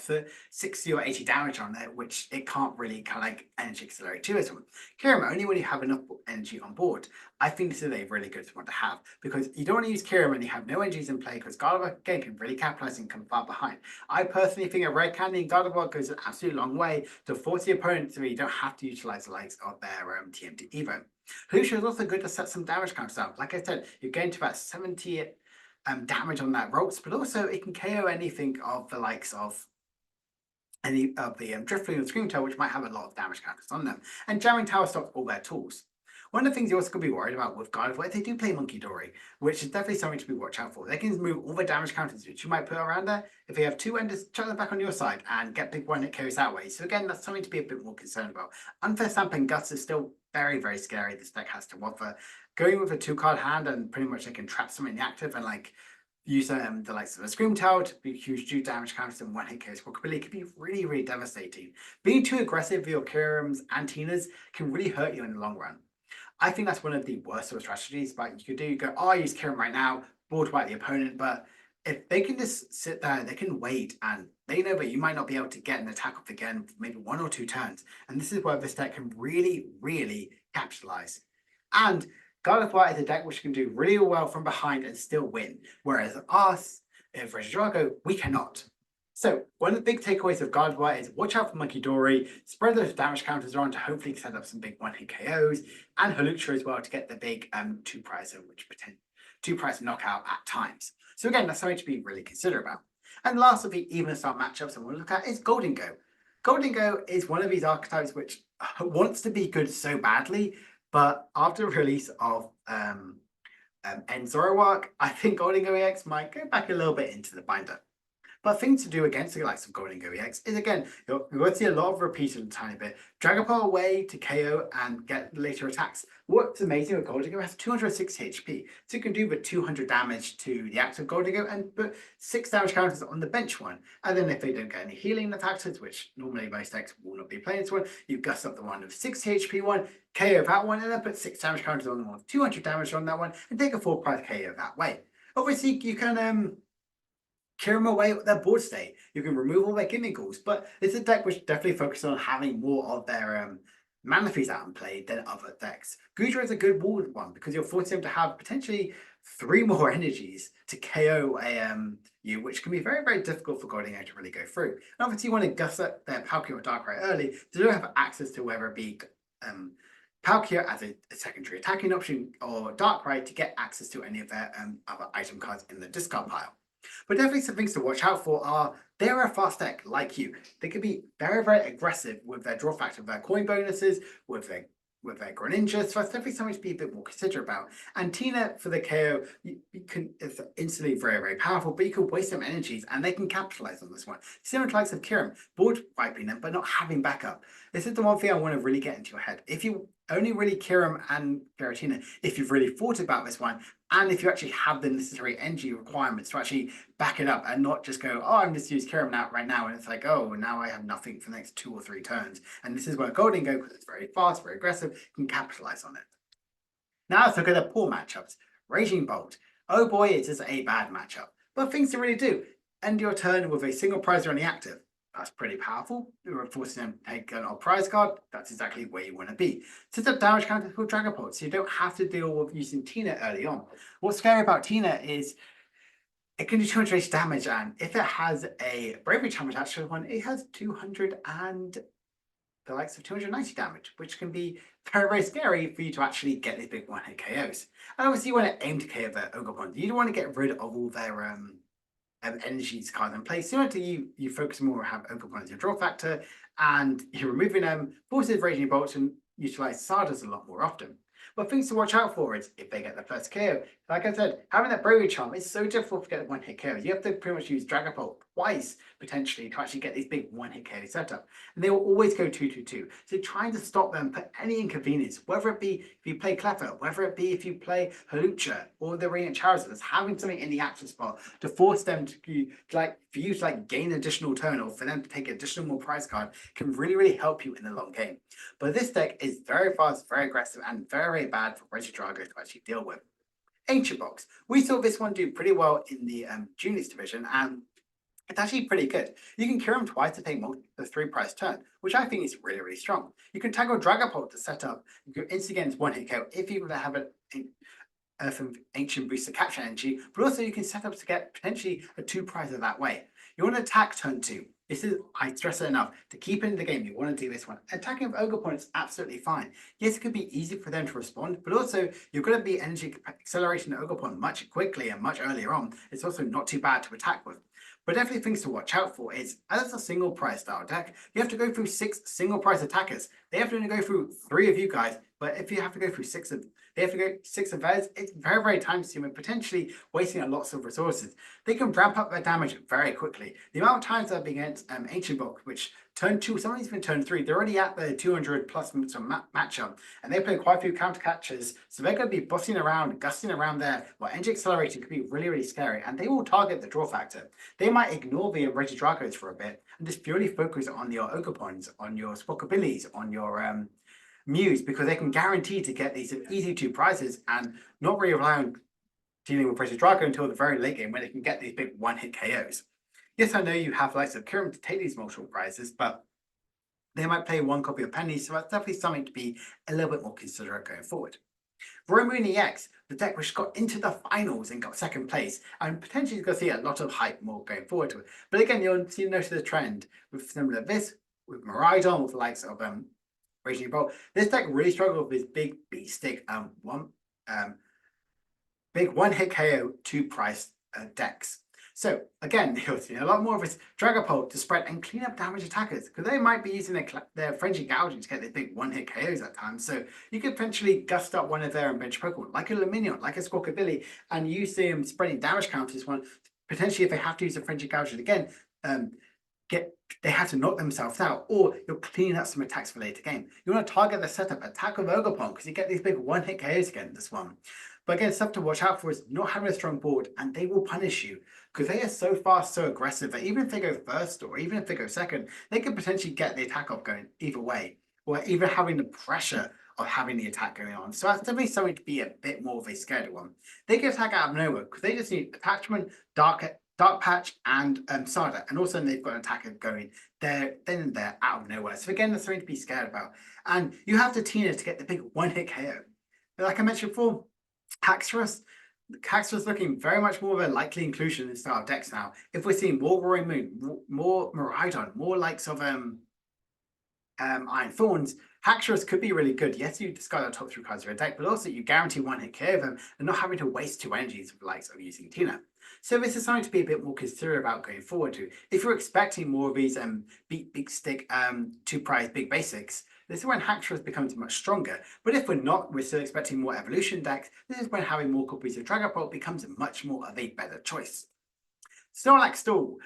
60 or 80 damage on it, which it can't really kind of like energy accelerate to as well. Kyurem, only when you have enough energy on board. I think this is a really good one to have, because you don't want to use Kyurem when you have no energies in play, because Gardevoir again can really capitalize and come far behind. I personally think a red candy in Gardevoir goes an absolute long way to force the opponent so you don't have to utilize the likes of their TMT Evo. Lugia is also good to set some damage counters out. Like I said, you're getting to about 70 damage on that ropes, but also it can KO anything of the likes of any of the Drifting and Scream Tail, which might have a lot of damage counters on them. And Jamming Tower stops all their tools. One of the things you also could be worried about with Gardevoir is they do play Monkey Dory, which is definitely something to be watch out for. They can move all the damage counters which you might put around there. If they have two enders, chuck them back on your side and get big one-hit KOs that way. So again, that's something to be a bit more concerned about. Unfair Sampling Guts is still very scary. This deck has to offer. Going with a 2-card hand and pretty much they can trap something in the active and like use the likes of a Scream Tail to be huge damage counters and one-hit KOs. Walkability can be really devastating. Being too aggressive with your Kyurems and Tinas can really hurt you in the long run. I think that's one of the worst sort of strategies, but you could do, you go, oh, I use Kyurem right now, board wipe the opponent, but if they can just sit there, they can wait, and they know that you might not be able to get an attack off again for maybe 1 or 2 turns, and this is where this deck can really capitalize. And Gardevoir is a deck which can do really well from behind and still win, whereas us, if Regidrago, we cannot. So one of the big takeaways of Gardevoir is watch out for Monkey Dory, spread those damage counters around to hopefully set up some big one-hit KOs, and Holucha as well to get the big 2-prize, which pretend 2-prize knockout at times. So again, that's something to be really considerate about. And last of the even start matchups I want to look at is Gholdengo. Gholdengo is one of these archetypes which wants to be good so badly, but after the release of End Zoroark, I think Gholdengo EX might go back a little bit into the binder. But things to do against the likes of Gholdengo EX is, again, you're going to see a lot of repeat a tiny bit. Dragapult away to KO and get later attacks. What's amazing with Gholdengo, has 260 HP, so you can do the 200 damage to the active Gholdengo and put 6 damage counters on the bench one. And then if they don't get any healing attacks, which normally most decks will not be playing this one, you gust up the one with 60 HP one, KO that one, and then put 6 damage counters on the one with 200 damage on that one, and take a full price KO that way. Obviously, you can clear them away with their board state. You can remove all their gimmicks, but it's a deck which definitely focuses on having more of their mana fees out and play than other decks. Gudra is a good ward one because you're forcing them to have potentially 3 more energies to KO you, which can be very, very difficult for Gholdengo to really go through. And obviously, you want to gust up their Palkia or Darkrai early, so they don't have access to whether it be Palkia as a secondary attacking option or Darkrai to get access to any of their other item cards in the discard pile. But definitely some things to watch out for are they're a fast deck like you. They can be very, very aggressive with their draw factor, their coin bonuses, with their Greninja, so that's definitely something to be a bit more considerate about. And Tina for the KO, it's instantly very, very powerful, but you can waste some energies and they can capitalize on this one. Similar to likes of Kiram, board wiping them, but not having backup. This is the one thing I want to really get into your head. If you only really Kiram and Giratina, if you've really thought about this one, and if you actually have the necessary energy requirements to actually back it up and not just go, oh, I'm just use Kiram now right now, and it's like, oh, now I have nothing for the next 2 or 3 turns. And this is where Gholdengo, because it's very fast, very aggressive, can capitalize on it. Now let's look at the poor matchups. Regidrago. Oh boy, it is a bad matchup. But things to really do. End your turn with a single prize on the active. That's pretty powerful. You're forcing them to take an old prize card. That's exactly where you want to be. Set up damage counters for Dragapult, so you don't have to deal with using Tina early on. What's scary about Tina is it can do 200 damage, and if it has a bravery charm attached to the one, it has 200 and the likes of 290 damage, which can be very, very scary for you to actually get these big one-hit KOs. And obviously, you want to aim to KO their Ogerpon. You don't want to get rid of all their energies cards in place. Similar to you focus more on have Ogerpon as your draw factor, and you're removing them, forces Raging Bolts, and utilize Sardas a lot more often. But things to watch out for is if they get the first KO. Like I said, having that Bravery Charm is so difficult to get a one-hit KO. You have to pretty much use Dragapult twice, potentially, to actually get these big one-hit KO setup. And they will always go 2-2-2. So trying to stop them for any inconvenience, whether it be if you play Cleffa, whether it be if you play Halucha or the Radiant Charizard, having something in the active spot to force them to gain additional turn or for them to take additional more prize card can really, really help you in the long game. But this deck is very fast, very aggressive, and very, very bad for Regidrago to actually deal with. Ancient Box. We saw this one do pretty well in the Juniors division, and it's actually pretty good. You can cure him twice to take the 3 prize turn, which I think is really, really strong. You can tackle Dragapult to set up your instant against one-hit KO if you have an Earth and Ancient booster capture energy, but also you can set up to get potentially a 2 prizes that way. You want to attack turn 2. This is, I stress it enough, to keep it in the game, you want to do this one. Attacking with Ogerpon is absolutely fine. Yes, it could be easy for them to respond, but also you're going to be energy acceleration Ogerpon much quickly and much earlier on. It's also not too bad to attack with. But definitely things to watch out for is, as it's a single prize style deck, you have to go through 6 single prize attackers. They have to only go through 3 of you guys, but if you have to go through 6 of they have to go 6 of theirs, it's very, very time consuming, potentially wasting a lots of resources. They can ramp up their damage very quickly. The amount of times I've been against Ancient Box, which turn 2, some of these been turn 3, they're already at the 200 plus matchup, and they play quite a few counter catches, so they're going to be bossing around, gusting around there, while energy acceleration could be really, really scary, and they will target the draw factor. They might ignore the Regidragos for a bit, and just purely focus on your Ogerpons, on your Squawkabillies, on your Muse, because they can guarantee to get these easy 2 prizes and not really rely on dealing with Regidrago until the very late game when they can get these big one-hit KOs. Yes, I know you have likes of Kiram to take these multiple prizes, but they might play 1 copy of Pennies, so that's definitely something to be a little bit more considerate going forward. Roarng EX, the deck which got into the finals and got 2nd place, and potentially going to see a lot of hype more going forward to it. But again, you'll notice the trend with similar to this, with Miraidon, with the likes of Regidrago. This deck really struggled with this big beat stick big one-hit KO 2 price decks. So again, you'll see a lot more of this Dragapult to spread and clean up damage attackers, because they might be using their Frenzy Gouging to get these big one-hit KOs at times. So you could potentially gust up one of their bench Pokemon, like a Luminion, like a Squawkabilly, and use them spreading damage counters one potentially if they have to use a Frenzy Gouge again, they have to knock themselves out, or you're cleaning up some attacks for later game. You want to target the setup, attack with Ogre because you get these big one-hit KOs against this one. But again, stuff to watch out for is not having a strong board, and they will punish you because they are so fast, so aggressive that even if they go first or even if they go second, they could potentially get the attack off going either way, or even having the pressure of having the attack going on. So that's definitely something to be a bit more of a scared one. They can attack out of nowhere because they just need attachment, Dark Patch, and Sada, and also they've got an attacker going there, then and there, out of nowhere. So again, there's something to be scared about. And you have the Tina to get the big one-hit KO. But like I mentioned before, Haxorus looking very much more of a likely inclusion in style decks now. If we're seeing more Roaring Moon, more Miraidon, more likes of Iron Thorns, Haxorus could be really good. Yes, you discard the top 3 cards of your deck, but also you guarantee one-hit KO them and not having to waste 2 energies of the likes of using Tina. So this is something to be a bit more considerate about going forward to. If you're expecting more of these big stick 2-prize big basics, this is when Haxorus becomes much stronger. But if we're not, we're still expecting more evolution decks, this is when having more copies of Dragapult becomes much more of a better choice. Snorlax Stall.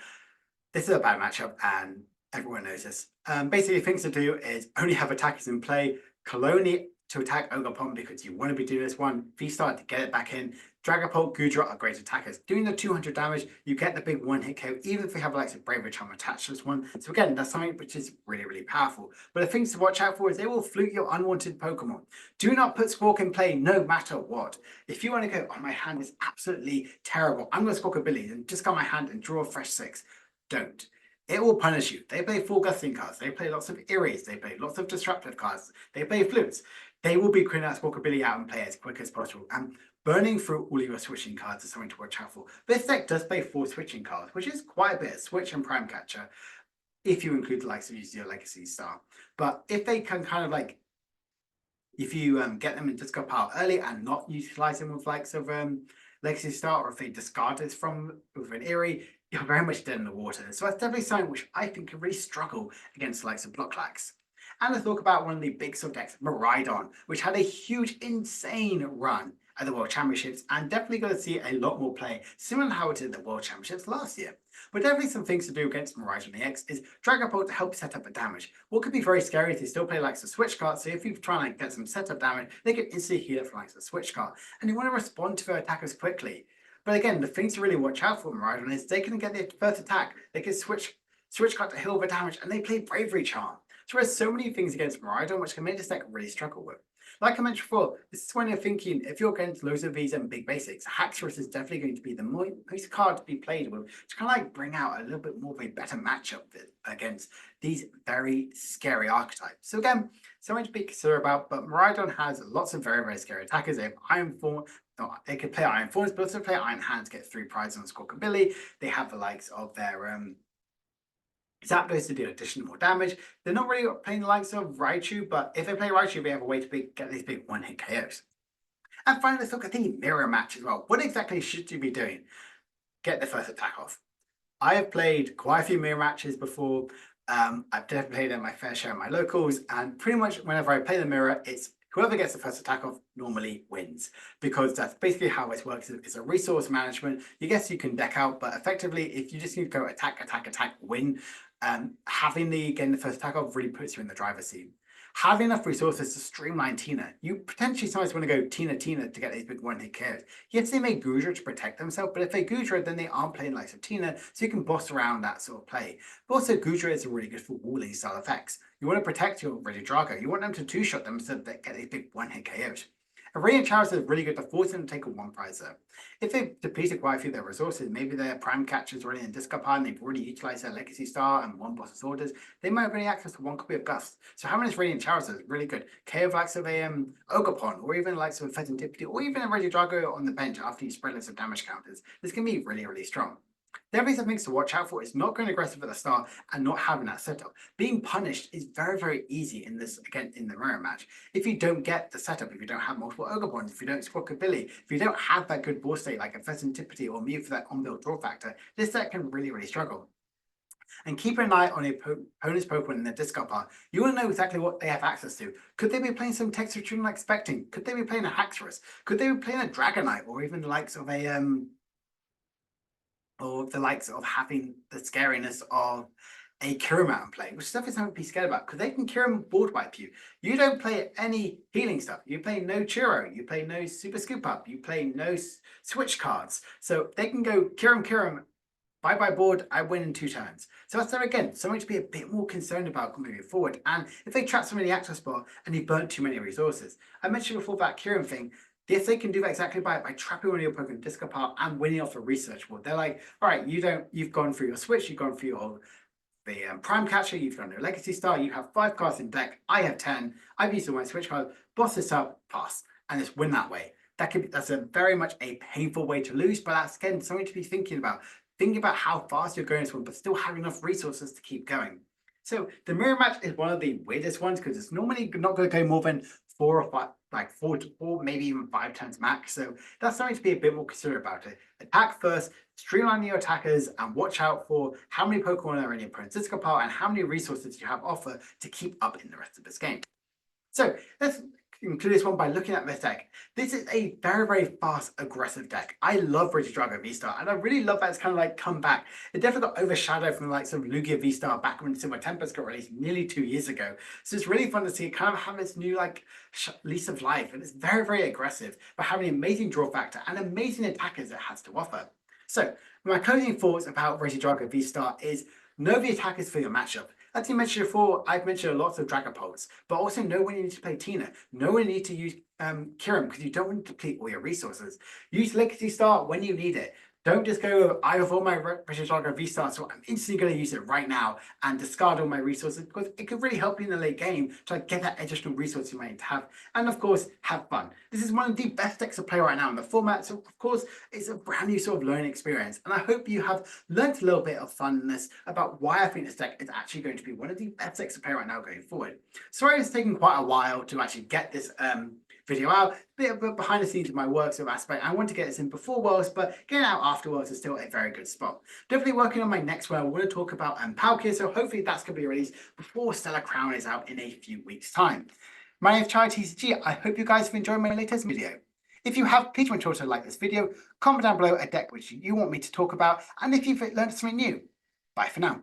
This is a bad matchup and everyone knows this. Basically, things to do is only have attackers in play, Cologne to attack Ogre because you want to be doing this one, V-Star to get it back in, Dragapult, Goodra are great attackers. Doing the 200 damage, you get the big one-hit KO, even if they have like a Bravery Charm attached to this one. So again, that's something which is really, really powerful. But the things to watch out for is they will flute your unwanted Pokemon. Do not put Squawk in play no matter what. If you want to go, oh, my hand is absolutely terrible, I'm going to Squawk a Billy and just got my hand and draw a fresh 6. Don't. It will punish you. They play full gusting cards. They play lots of Eries. They play lots of disruptive cards. They play flutes. They will be clearing that Squawkabilly out and play as quick as possible. And burning through all your switching cards is something to watch out for. This deck does play 4 switching cards, which is quite a bit of switch and prime catcher, if you include the likes of your Legacy Star. But if they can kind of like, if you get them in discard pile early and not utilize them with likes of Legacy Star, or if they discard this with an Eerie, you're very much dead in the water. So that's definitely something which I think can really struggle against the likes of BlockLax. And let's talk about one of the big sub-decks, Miraidon, which had a huge, insane run at the World Championships and definitely going to see a lot more play, similar to how it did at the World Championships last year. But definitely some things to do against Miraidon EX is Dragapult to help set up a damage. What could be very scary is they still play likes of switch card, so if you try and get some setup damage, they can instantly heal it from likes of switch card. And you want to respond to their attackers quickly. But again, the things to really watch out for Miraidon is they can get their first attack, they can switch card to heal the damage, and they play Bravery Charm. So there's so many things against Miraidon which can make this deck really struggle with. Like I mentioned before, this is when you're thinking, if you're against loads of these big basics, Haxorus is definitely going to be the most card to be played with to kind of like bring out a little bit more of a better matchup against these very scary archetypes. So again, something to be considerate about, but Miraidon has lots of very, very scary attackers. They have Iron Form. They could play Iron Forms, but also play Iron Hands, get 3 prizes on Squawkabilly. They have the likes of their Zapdos to do additional more damage. They're not really playing the likes of Raichu, but if they play Raichu, they have a way to get these big one-hit KOs. And finally, let's look at the mirror match as well. What exactly should you be doing? Get the first attack off. I have played quite a few mirror matches before. I've definitely played at my fair share of my locals, and pretty much whenever I play the mirror, it's whoever gets the first attack off normally wins, because that's basically how it works. It's a resource management. You guess you can deck out, but effectively, if you just need to go attack, win, having the first attack off really puts you in the driver's seat. Having enough resources to streamline Tina. You potentially sometimes want to go Tina to get these big one-hit KOs. Yes, they make Goodra to protect themselves, but if they Goodra, then they aren't playing likes of Tina, so you can boss around that sort of play. But also Goodra is really good for walling style effects. You want to protect your Regidrago. You want them to two-shot them so that they get these big one-hit KOs. A Radiant Charizard is really good to force them to take a 1-prize there. If they've depleted quite a few of their resources, maybe their prime catcher's already in discard pile and they've already utilized their Legacy Star and 1 boss's orders, they might have only access to 1 copy of Gust. So having this Radiant Charizard is really good. KO likes of a Ogre or even likes of a Pheasantipity, or even a Regidrago on the bench after you spread lots of damage counters. This can be really, really strong. Definitely some things to watch out for is not going aggressive at the start and not having that setup. Being punished is very, very easy in this, again, in the mirror match. If you don't get the setup, if you don't have multiple Ogre Bonds, if you don't Squawkabilly, if you don't have that good board state like a Pheasantipity or Mew for that on-build draw factor, this deck can really, really struggle. And keep an eye on your opponent's Pokemon in their discard pile. You want to know exactly what they have access to. Could they be playing some Texas Tune like Expecting? Could they be playing a Haxorus? Could they be playing a Dragonite or even the likes of a or the likes of having the scariness of a Kyurem out and play, which stuff is something to be scared about because they can Kyurem board wipe you. You don't play any healing stuff. You play no Churro, you play no Super Scoop Up, you play no switch cards. So they can go Kyurem, bye board, I win in 2 turns. So that's there again, something to be a bit more concerned about moving forward. And if they trap somebody in the active spot and you burnt too many resources. I mentioned before that Kyurem thing. If they can do that exactly by trapping one of your Pokemon disc apart and winning off a research board, they're like, all right, you've gone for your switch, you've gone for your prime catcher, you've done your legacy star, you have 5 cards in deck, I have 10, I've used all my switch cards, boss this up, pass, and just win that way. That's a very much a painful way to lose, but that's again something to be thinking about. Thinking about how fast you're going to one, but still having enough resources to keep going. So the mirror match is one of the weirdest ones because it's normally not going to go more than 4 or 5, like 4 to 4, maybe even 5 turns max. So that's something to be a bit more considerate about it. Attack first, streamline your attackers, and watch out for how many Pokemon are in your opponent's discard pile and how many resources you have offer to keep up in the rest of this game. So let's include this one by looking at this deck. This is a very, very fast, aggressive deck. I love Regidrago V-Star, and I really love that it's kind of like come back. It definitely got overshadowed from the likes of Lugia V-Star back when Silver Tempest got released nearly 2 years ago. So it's really fun to see it kind of have this new like lease of life, and it's very, very aggressive, but having an amazing draw factor and amazing attackers it has to offer. So my closing thoughts about Regidrago V-Star is know the attackers for your matchup. As you mentioned before, I've mentioned lots of Dragapults, but also know when you need to play Tina. Know when you need to use Kyurem because you don't want to deplete all your resources. Use Legacy Star when you need it. Don't just go, I have all my Regidrago V-Star, so I'm instantly going to use it right now and discard all my resources because it could really help you in the late game to get that additional resource you might need to have. And of course, have fun. This is one of the best decks to play right now in the format, so of course, it's a brand new sort of learning experience. And I hope you have learned a little bit of funness about why I think this deck is actually going to be one of the best decks to play right now going forward. Sorry it's taken quite a while to actually get this video out, a bit behind the scenes of my work sort of aspect. I want to get this in before Worlds, but getting out after Worlds is still a very good spot. Definitely working on my next one. I want to talk about Palkia, so hopefully that's going to be released before Stellar Crown is out in a few weeks' time. My name is Charizard. I hope you guys have enjoyed my latest video. If you have, please make sure to like this video, comment down below a deck which you want me to talk about, and if you've learned something new. Bye for now.